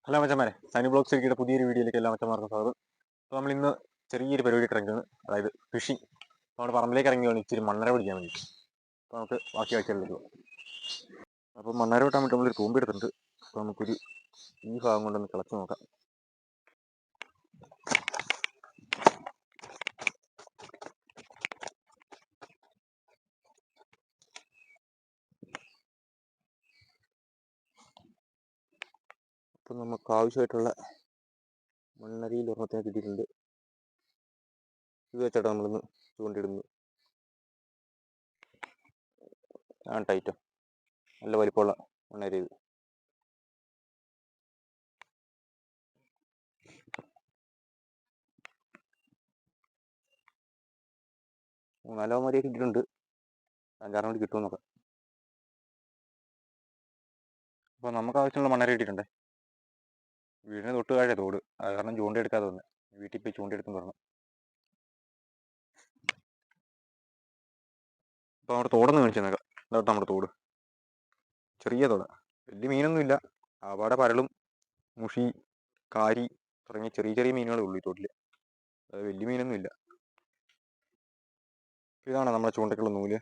Hello മച്ചന്മാരെ, സൈനി blog സിറ്റിയുടെ പുതിയൊരു വീഡിയോയിലേക്ക് എല്ലാ മച്ചന്മാർക്കും സ്വാഗതം. അപ്പോൾ നമ്മൾ ഇന്ന് ചെറിയൊരു പരിപാടി ഇറങ്ങിയാണ്, അതായത് ഫിഷിംഗ്. നമ്മുടെ പറമ്പിലേക്ക് ഇറങ്ങിയാണ് ഇച്ചിരി മണ്ണര പിടിക്കാൻ വേണ്ടിയിട്ട്. അപ്പോൾ നമുക്ക് ബാക്കി കാഴ്ചകളിലേക്ക് പോകാം. അപ്പോൾ മണ്ണര വിട്ടാൻ വേണ്ടി നമ്മളൊരു തൂമ്പ് എടുത്തിട്ടുണ്ട്. അപ്പോൾ നമുക്കൊരു ഈ ഭാഗം കൊണ്ടൊന്ന് കിളച്ച് നോക്കാം. അപ്പോൾ നമുക്ക് ആവശ്യമായിട്ടുള്ള മണ്ണരിയിൽ ഒരെണ്ണത്തിനെ കിട്ടിയിട്ടുണ്ട്. ഇത് വെച്ചിട്ട് നമ്മളിന്ന് ചൂണ്ടിടുന്നു. ആ ടൈറ്റോ നല്ല വലിപ്പമുള്ള മണ്ണരി ഇത്. മൂന്നാലോ മരിയെ കിട്ടിയിട്ടുണ്ട്. അഞ്ചാറിന് വേണ്ടി കിട്ടുമെന്ന് നോക്കാം. അപ്പോൾ നമുക്ക് ആവശ്യമുള്ള മണ്ണര കിട്ടിയിട്ടുണ്ടേ. വീടിന് തൊട്ട് താഴെ തോട്, അത് കാരണം ചൂണ്ടെടുക്കാതെ വന്ന് വീട്ടിൽ പോയി ചൂണ്ടെടുത്തെന്ന് പറഞ്ഞു. അപ്പോൾ നമ്മുടെ തോടൊന്ന് കാണിച്ചു തന്നേക്കാം. ഇതാവട്ടെ നമ്മുടെ തോട്, ചെറിയ തോട, വലിയ മീനൊന്നും ഇല്ല. അവിടെ പരളും മുഷി കാരി തുടങ്ങിയ ചെറിയ ചെറിയ മീനുകളേ ഉള്ളൂ ഈ തോട്ടിൽ. അത് വലിയ മീനൊന്നും ഇല്ല. ഇതാണ് നമ്മുടെ ചൂണ്ടക്കുള്ള നൂല്.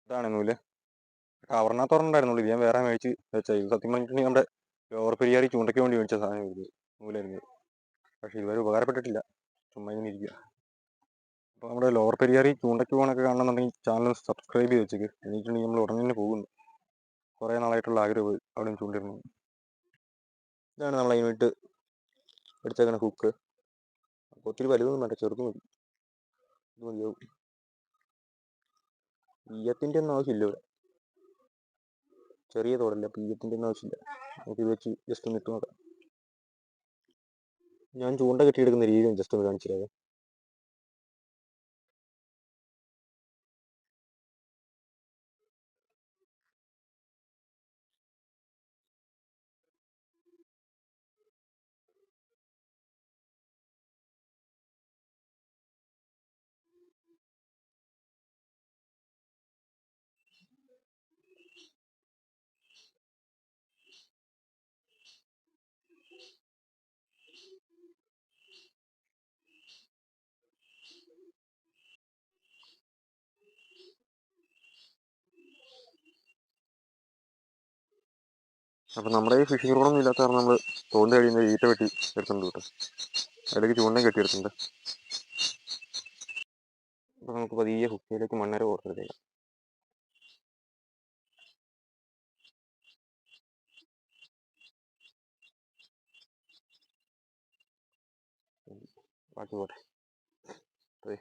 ഇതാണ് നൂല്. കവറിനകത്ത് ഉണ്ടായിരുന്നുള്ളൂ. ഇത് ഞാൻ വേറെ മേടിച്ച് വെച്ചാൽ ഇത് സത്യം പറഞ്ഞിട്ടുണ്ടെങ്കിൽ നമ്മുടെ ലോവർ പെരിയാറി ചൂണ്ടയ്ക്ക് വേണ്ടി മേടിച്ച സാധനം നൂലായിരുന്നു. പക്ഷേ ഇതുവരെ ഉപകാരപ്പെട്ടിട്ടില്ല, ചുമ്മാ ഇങ്ങനെ ഇരിക്കുക. അപ്പോൾ നമ്മുടെ ലോവർ പെരിയാറി ചൂണ്ടയ്ക്ക് പോകണമൊക്കെ കാണണമെന്നുണ്ടെങ്കിൽ ചാനൽ സബ്സ്ക്രൈബ് ചെയ്ത് വെച്ചേക്ക്. എന്നിട്ടുണ്ടെങ്കിൽ നമ്മൾ ഉടനെ തന്നെ പോകുന്നു. കുറേ നാളായിട്ടുള്ള ആഗ്രഹം അവിടെ ചൂണ്ടിരുന്നു. ഇതാണ് നമ്മൾ അതിന് വേണ്ടിയിട്ട് എടുത്തേക്കണ ഹുക്ക്. ഒത്തിരി വലുതൊന്നും വേണ്ട, ചെറുത് മതി. ഇത് മതിയാവും. ഈയത്തിൻ്റെ ഒന്നും ആവശ്യമില്ല ഇവിടെ, ചെറിയ തോടല്ല. ഈയത്തിൻ്റെ ഒന്നും ആവശ്യമില്ല. നമുക്ക് ഇത് വെച്ച് ജസ്റ്റ് ഒന്ന് ഇട്ട് നോക്കാം. ഞാൻ ചൂണ്ട കെട്ടിയെടുക്കുന്ന രീതി ജസ്റ്റ് ഒന്ന് കാണിച്ചു തരാം. അപ്പം നമ്മുടെ ഈ ഫിഷിംഗ് റോഡൊന്നും ഇല്ലാത്ത കാരണം നമ്മൾ തോന്നി കഴിയുന്ന ഈറ്റ വെട്ടി എടുത്തുണ്ട് കേട്ടോ. അതിലേക്ക് ചൂണ്ടയും കെട്ടിയെടുത്തിട്ടുണ്ട്. അപ്പോൾ നമുക്ക് പതിയെ ഹുക്കയിലേക്ക് മണ്ണര കൊടുത്തെടുത്തേക്കാം. ബാക്കി പോട്ടെ. അതെ,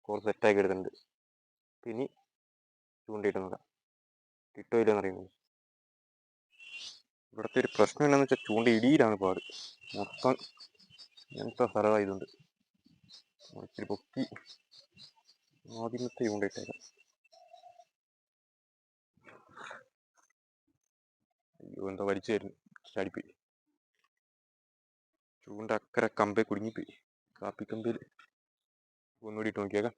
കുറച്ച് സെറ്റാക്കി എടുത്തിട്ടുണ്ട്. പിന്നെ ചൂണ്ടയിട്ട് നോക്കാം കിട്ടോ ഇല്ലെന്ന് അറിയുന്നത്. ഇവിടുത്തെ ഒരു പ്രശ്നം എന്താണെന്ന് വെച്ചാൽ ചൂണ്ട ഇടിയിലാണ് പാട്. മൊത്തം ഇങ്ങനത്തെ സ്ഥലമായതുകൊണ്ട് ഇച്ചിരി പൊക്കി ആദ്യമത്തെ ചൂണ്ടയിട്ടേക്കാം. അയ്യോ, എന്താ വലിച്ചു തരുന്നു, ചാടിപ്പോയി. ചൂണ്ട അക്കരെ കമ്പേ കുടുങ്ങിപ്പോയി. കാപ്പിക്കമ്പിൽ ഒന്നുകൂടി ഇട്ട് നോക്കിയേക്കാം.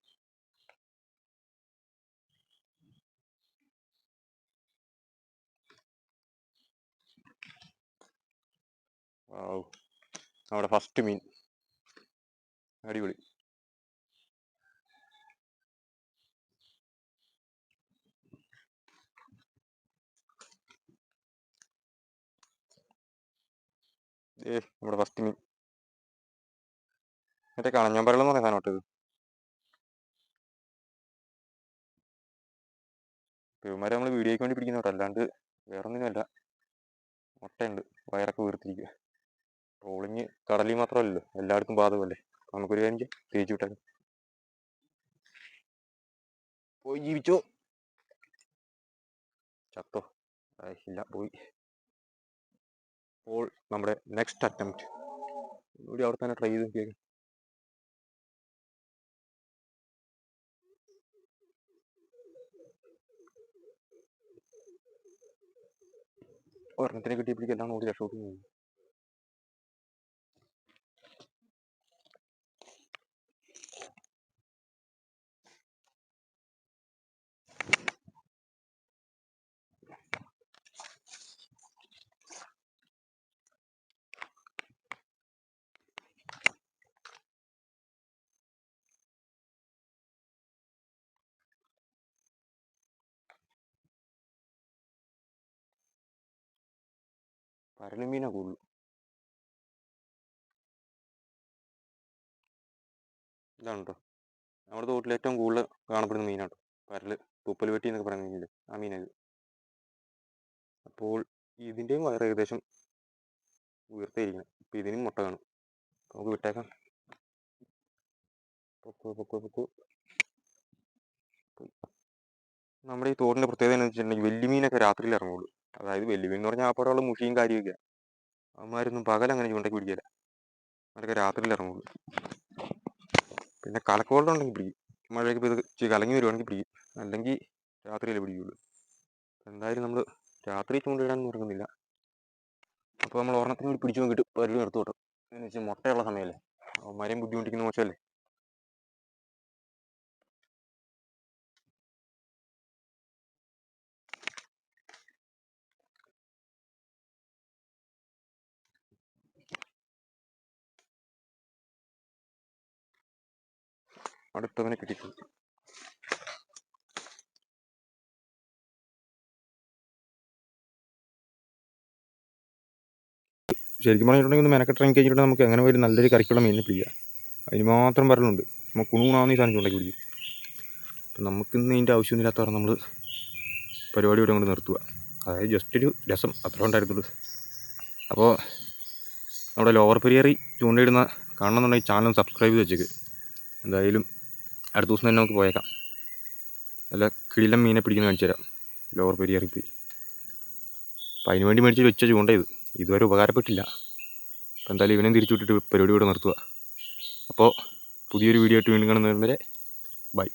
ആവു, നമ്മുടെ ഫസ്റ്റ് മീൻ. അടിപൊളി. നമ്മുടെ ഫസ്റ്റ് മീൻ മറ്റേ കണഞ്ഞാൻ പറയലെന്ന് പറയുന്ന സാധനം കേട്ടത്. ഇവന്മാരെ നമ്മൾ വീഡിയോയ്ക്ക് വേണ്ടി പിടിക്കുന്ന കേട്ടോ, അല്ലാണ്ട് വേറൊന്നിനുമല്ല. മുട്ടയുണ്ട്, വയറൊക്കെ വീർത്തിരിക്കുക. ട്രോളിങ് കടലിൽ മാത്രമല്ലല്ലോ, എല്ലായിടത്തും ബാധകമല്ലേ. നമുക്കൊരു കാര്യം തേച്ച് വിട്ടേക്കാം. പോയി ജീവിച്ചോ. ചത്തോ? ഇല്ല, പോയി. അപ്പോൾ നമ്മുടെ നെക്സ്റ്റ് അറ്റംപ്റ്റ് കൂടി അവിടെ തന്നെ ട്രൈ ചെയ്ത് നോക്കിയേക്കാം. ഒരെണ്ണത്തിനെ കിട്ടിയപ്പോഴേക്കും എല്ലാം ഓടി രക്ഷപ്പെട്ടു. പരലും മീനാണ് കൂടുതൽ. ഇതാണ് കേട്ടോ നമ്മുടെ തോട്ടിൽ ഏറ്റവും കൂടുതൽ കാണപ്പെടുന്ന മീനാണ് പരല്. തുപ്പൽ വെട്ടി എന്നൊക്കെ പറയുന്ന മീനില്ലേ, ആ മീനായത്. അപ്പോൾ ഇതിൻ്റെയും വയറ് ഏകദേശം ഉയർത്തിയിരിക്കണം. ഇപ്പം ഇതിനും മുട്ട കാണും. നമുക്ക് വിട്ടേക്കാം. പൊക്കോ. നമ്മുടെ ഈ തോടിൻ്റെ പ്രത്യേകത എന്ന് വെച്ചിട്ടുണ്ടെങ്കിൽ വലിയ മീനൊക്കെ രാത്രിയിൽ ഇറങ്ങുള്ളൂ. അതായത് വലിയ മീൻ എന്ന് പറഞ്ഞാൽ അപ്പോഴുള്ള മുഷിയും കാര്യമൊക്കെ. അവന്മാരൊന്നും പകലങ്ങനെ ചൂണ്ടയ്ക്ക് പിടിക്കില്ല, അവരൊക്കെ രാത്രിയിൽ ഇറങ്ങുള്ളൂ. പിന്നെ കലക്കവെള്ളം ഉണ്ടെങ്കിൽ പിടിക്കും, മഴയൊക്കെ പെയ്ത് കലങ്ങി വരുവാണെങ്കിൽ പിടിക്കും, അല്ലെങ്കിൽ രാത്രിയിലേ പിടിക്കുള്ളൂ. എന്തായാലും നമ്മൾ രാത്രി ചൂണ്ടയിടാനൊന്നും ഇറങ്ങുന്നില്ല. അപ്പോൾ നമ്മൾ ഒരെണ്ണത്തിന് കൂടി പിടിച്ചു നോക്കിയിട്ട് പരല് നിർത്തും കേട്ടോ. എന്ന് വെച്ചാൽ മുട്ടയുള്ള സമയമല്ലേ, അവന്മാരെയും ബുദ്ധിമുട്ടിക്കുന്ന മോശമല്ലേ. അടുത്തവനെ കിട്ടിയിട്ടുണ്ട്. ശരിക്കും പറഞ്ഞിട്ടുണ്ടെങ്കിൽ ഒന്ന് മെനക്കെട്ടിറങ്ങി കഴിഞ്ഞിട്ട് നമുക്ക് എങ്ങനെ പോലും നല്ലൊരു കറിക്കുള്ള മീനിനെ പിടിക്കുക. അതിന് മാത്രം പരലുണ്ട്. നമ്മൾ കുണുകുണാന്ന് ഈ സാധനം ചൂണ്ടയ്ക്ക് പിടിക്കും. അപ്പം നമുക്കിന്ന് ഇതിൻ്റെ ആവശ്യമൊന്നുമില്ലാത്ത കാരണം നമ്മൾ പരിപാടി ഇവിടെ കൊണ്ട് നിർത്തുക. അതായത് ജസ്റ്റ് ഒരു രസം അത്ര ഉണ്ടായിരുന്നുള്ളൂ. അപ്പോൾ നമ്മുടെ ലോവർ പെരിയാറി ചൂണ്ടയിടുന്ന കാണണമെന്നുണ്ടെങ്കിൽ ചാനൽ സബ്സ്ക്രൈബ് ചെയ്ത് വെച്ചേക്ക്. എന്തായാലും അടുത്ത ദിവസം തന്നെ നമുക്ക് പോയേക്കാം. നല്ല കിടിലം മീനെ പിടിക്കുന്ന കാണിച്ചു തരാം ലോവർ പെരിയാറിൽ പോയി. അപ്പം അതിന് വേണ്ടി മേടിച്ച് വെച്ച ചൂണ്ട ഇതുവരെ ഉപകാരപ്പെട്ടില്ല. അപ്പോൾ എന്തായാലും ഇവനെയും തിരിച്ചു വിട്ടിട്ട് പരിപാടി ഇവിടെ നിർത്തുക. അപ്പോൾ പുതിയൊരു വീഡിയോ ആയിട്ട് വീണ്ടും കാണുന്നവരെ ബൈ.